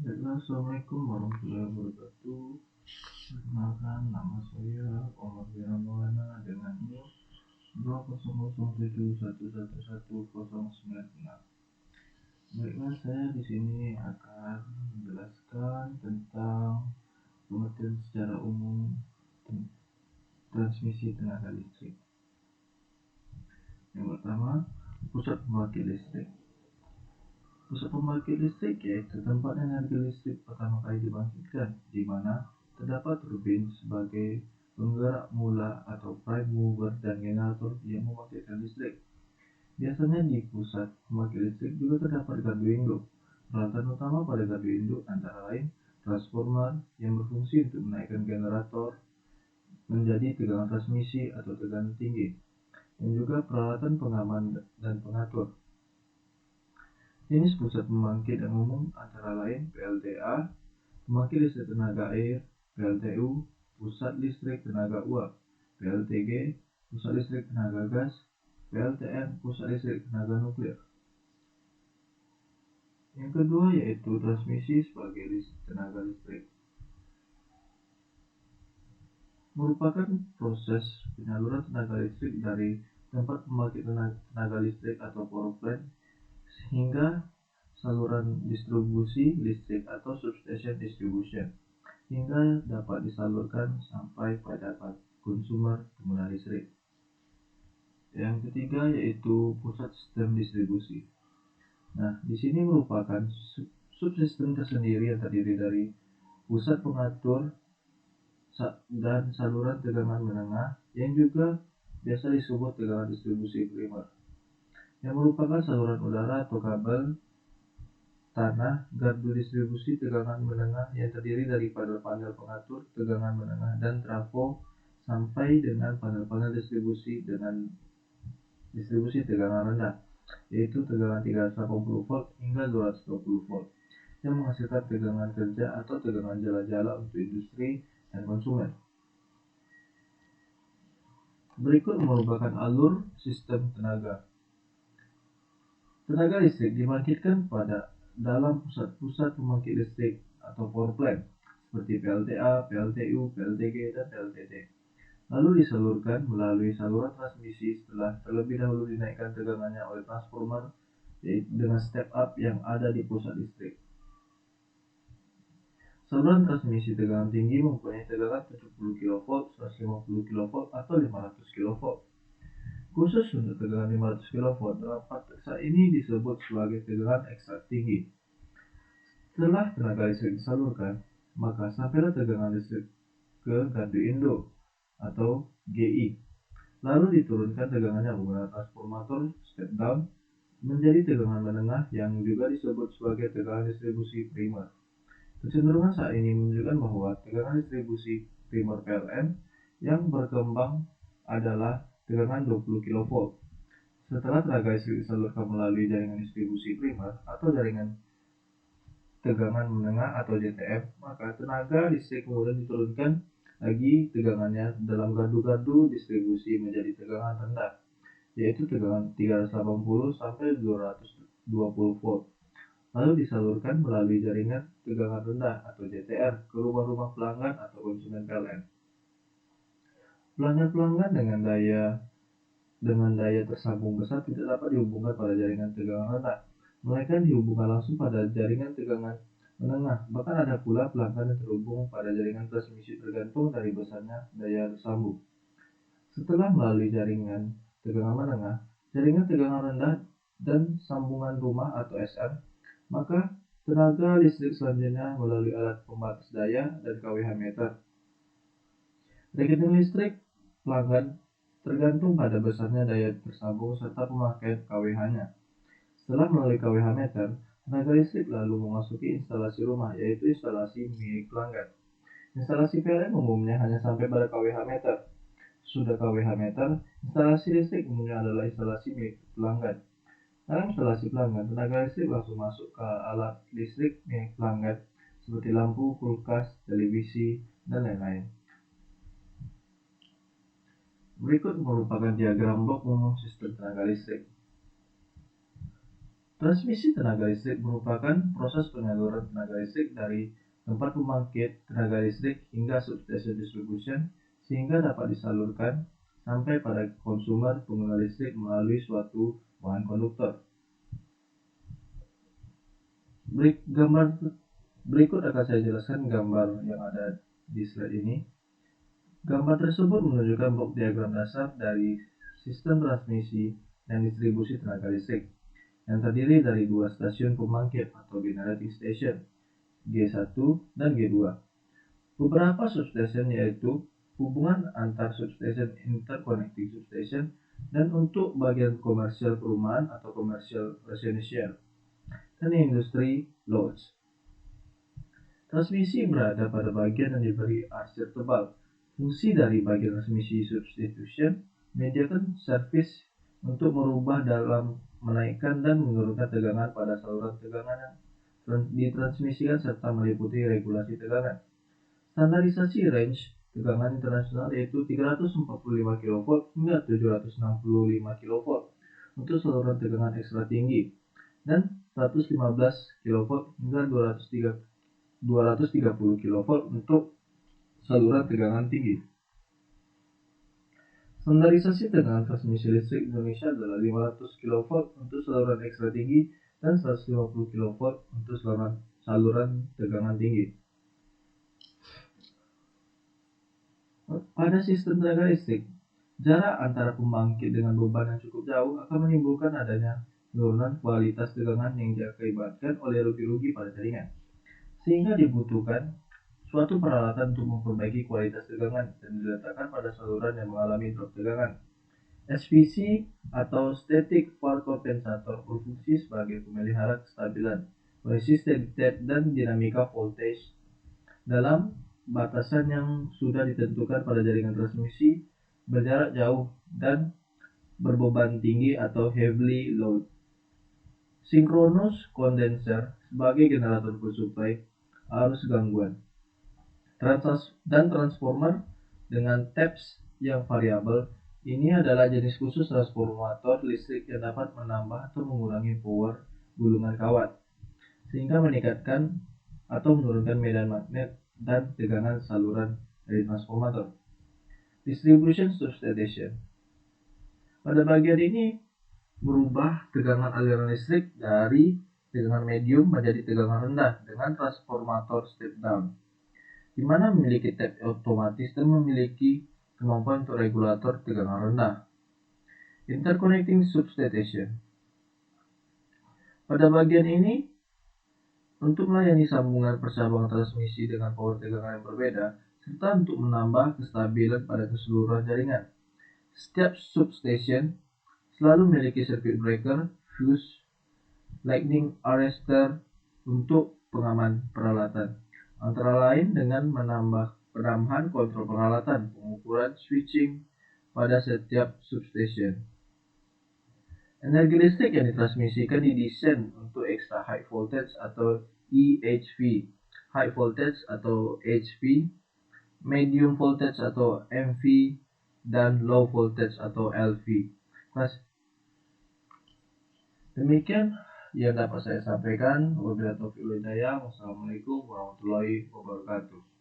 Baiklah, Assalamualaikum warahmatullahi wabarakatuh. Perkenalkan, nama saya Omar Maulana dengan NIM 20071111096. Baiklah, saya di sini akan menjelaskan tentang pengertian secara umum transmisi tenaga listrik. Yang pertama, pusat pembangkit listrik. Pusat pembangkit listrik yaitu tempat energi listrik pertama kali dibangkitkan, di mana terdapat turbin sebagai penggerak mula atau prime mover dan generator yang membangkitkan listrik. Biasanya di pusat pembangkit listrik juga terdapat gardu induk. Peralatan utama pada gardu induk antara lain transformer yang berfungsi untuk menaikkan generator menjadi tegangan transmisi atau tegangan tinggi, dan juga peralatan pengaman dan pengatur. Jenis pusat pembangkit yang umum antara lain PLTA, pembangkit listrik tenaga air, PLTU, pusat listrik tenaga uap, PLTG, pusat listrik tenaga gas, PLTN, pusat listrik tenaga nuklir. Yang kedua yaitu transmisi sebagai tenaga listrik. Merupakan proses penyaluran tenaga listrik dari tempat pembangkit tenaga listrik atau power plant sehingga saluran distribusi listrik atau substation distribution, hingga dapat disalurkan sampai pada konsumer pengguna listrik. Yang ketiga yaitu pusat sistem distribusi. Nah, di sini merupakan subsistem tersendiri yang terdiri dari pusat pengatur dan saluran tegangan menengah yang juga biasa disebut tegangan distribusi primer, yang merupakan saluran udara atau kabel tanah, gardu distribusi tegangan menengah yang terdiri dari panel-panel pengatur tegangan menengah dan trafo, sampai dengan panel-panel distribusi dengan distribusi tegangan rendah, yaitu tegangan 380 volt hingga 220 volt, yang menghasilkan tegangan kerja atau tegangan jala-jala untuk industri dan konsumen. Berikut merupakan alur sistem tenaga. Tenaga listrik dibangkitkan pada dalam pusat-pusat pembangkit listrik atau power plant seperti PLTA, PLTU, PLTG, dan PLTT. Lalu disalurkan melalui saluran transmisi setelah terlebih dahulu dinaikkan tegangannya oleh transformer dengan step up yang ada di pusat listrik. Saluran transmisi tegangan tinggi mempunyai tegangan 70 kV, 150 kV, atau 500 kV. Khusus untuk tegangan 500 kV dalam praktek saat ini disebut sebagai tegangan ekstra tinggi. Setelah tenaga listrik disalurkan, maka sampailah tegangan listrik ke gardu induk atau GI. Lalu diturunkan tegangannya menggunakan transformator step down menjadi tegangan menengah yang juga disebut sebagai tegangan distribusi primer. Kecenderungan saat ini menunjukkan bahwa tegangan distribusi primer PLN yang berkembang adalah tegangan 20 kV. Setelah tenaga listrik disalurkan melalui jaringan distribusi primer atau jaringan tegangan menengah atau JTM, maka tenaga listrik kemudian diturunkan lagi tegangannya dalam gardu-gardu distribusi menjadi tegangan rendah, yaitu tegangan 380 sampai 220 volt. Lalu disalurkan melalui jaringan tegangan rendah atau JTR ke rumah-rumah pelanggan atau konsumen PLN. Pelanggan-pelanggan dengan daya tersambung besar tidak dapat dihubungkan pada jaringan tegangan rendah, melainkan dihubungkan langsung pada jaringan tegangan menengah. Bahkan ada pula pelanggan yang terhubung pada jaringan transmisi tergantung dari besarnya daya tersambung. Setelah melalui jaringan tegangan menengah, jaringan tegangan rendah, dan sambungan rumah atau SM, maka tenaga listrik selanjutnya melalui alat pembatas daya dan kWh meter. Rekening listrik pelanggan tergantung pada besarnya daya tersambung serta pemakaian kWh-nya. Setelah melalui kWh meter, tenaga listrik lalu memasuki instalasi rumah, yaitu instalasi milik pelanggan. Instalasi PLN umumnya hanya sampai pada kWh meter. Sudah kWh meter, instalasi listrik umumnya adalah instalasi milik pelanggan. Dalam instalasi pelanggan, tenaga listrik langsung masuk ke alat listrik milik pelanggan seperti lampu, kulkas, televisi, dan lain-lain. Berikut merupakan diagram blok umum sistem tenaga listrik. Transmisi tenaga listrik merupakan proses penyaluran tenaga listrik dari tempat pembangkit tenaga listrik hingga substation distribution sehingga dapat disalurkan sampai pada konsumer pengguna listrik melalui suatu bahan konduktor. Berikut akan saya jelaskan gambar yang ada di slide ini. Gambar tersebut menunjukkan blok diagram dasar dari sistem transmisi dan distribusi tenaga listrik yang terdiri dari dua stasiun pembangkit atau generating station, G1 dan G2. Beberapa substation yaitu hubungan antar substation, interconnecting substation, dan untuk bagian komersial perumahan atau komersial residential dan industri loads. Transmisi berada pada bagian yang diberi arsir tebal. Fungsi dari bagian transmisi substitution menyediakan service untuk merubah dalam menaikkan dan menurunkan tegangan pada saluran tegangan yang ditransmisikan serta meliputi regulasi tegangan. Standarisasi range tegangan internasional yaitu 345 kV hingga 765 kV untuk saluran tegangan ekstra tinggi dan 115 kV hingga 230 kV untuk saluran tegangan tinggi. Standarisasi tegangan transmisi listrik Indonesia adalah 500 kV untuk saluran ekstra tinggi dan 150 kV untuk saluran tegangan tinggi. Pada sistem tenaga listrik, jarak antara pembangkit dengan beban yang cukup jauh akan menimbulkan adanya penurunan kualitas tegangan yang diakibatkan oleh rugi-rugi pada jaringan, sehingga dibutuhkan suatu peralatan untuk memperbaiki kualitas tegangan dan diletakkan pada saluran yang mengalami drop tegangan. SVC atau Static Fault Compensator berfungsi sebagai pemelihara kestabilan, kondisi steady state dan dinamika voltage dalam batasan yang sudah ditentukan pada jaringan transmisi berjarak jauh dan berbeban tinggi atau heavily load. Synchronous condenser sebagai generator full supply arus gangguan dan transformer dengan taps yang variabel. Ini adalah jenis khusus transformator listrik yang dapat menambah atau mengurangi power gulungan kawat sehingga meningkatkan atau menurunkan medan magnet dan tegangan saluran dari transformator. Distribution substation. Pada bagian ini merubah tegangan aliran listrik dari tegangan medium menjadi tegangan rendah dengan transformator step down, di mana memiliki tap otomatis dan memiliki kemampuan untuk regulator tegangan rendah. Interconnecting substation. Pada bagian ini, untuk melayani sambungan percabangan transmisi dengan power tegangan yang berbeda, serta untuk menambah kestabilan pada keseluruhan jaringan. Setiap substation selalu memiliki circuit breaker, fuse, lightning arrestor untuk pengaman peralatan, antara lain dengan penambahan kontrol peralatan, pengukuran switching pada setiap substation. Energi listrik yang ditransmisikan didesain untuk extra high voltage atau EHV, high voltage atau HV, medium voltage atau MV, dan low voltage atau LV. Demikian yang dapat saya sampaikan. Wabillahi taufiq wal hidayah. Wassalamualaikum warahmatullahi wabarakatuh.